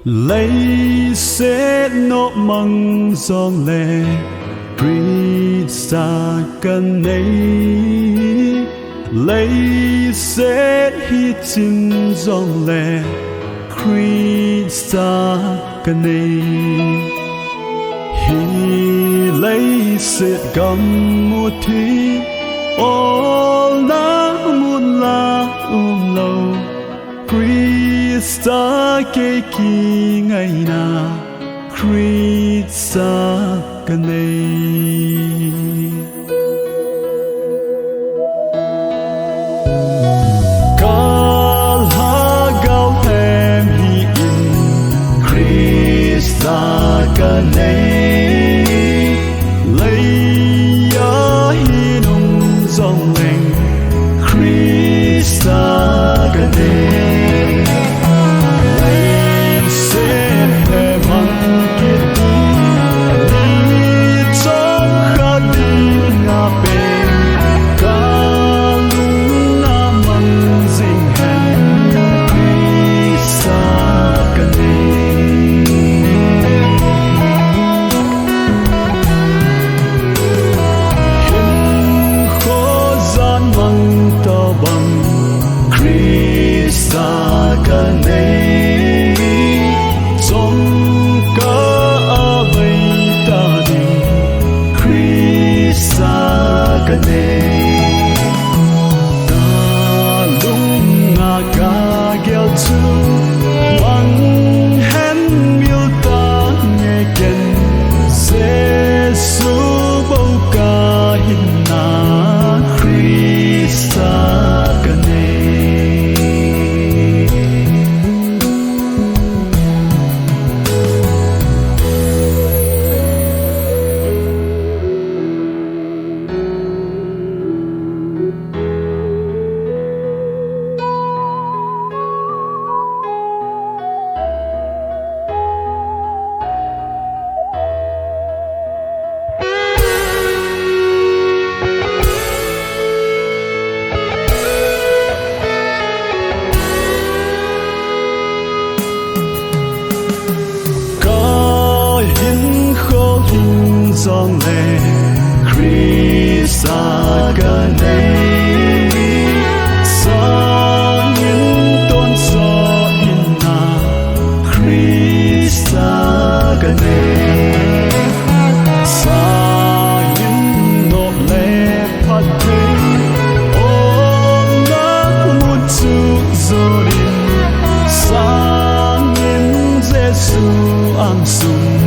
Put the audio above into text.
lấy sẽ nọ măng giòn lệ Krista cần ấy lấy sẽ hi chim giòn lệ Krista cần ấy hi lấy sẽ gầm một thi all na mun la lâu Krista kê kỳ ngày na Krista cần ấy Kal ha gao em hi in Krista cần ấy lấy ya hi nung dòng lệnh Krista cần ấy dòng lệ Krista cần ấy sa những tôn gió in na Krista cần ấy sa những nộp lệ phát thế ôm ngã một chút rồi sa những Giêsu ang sung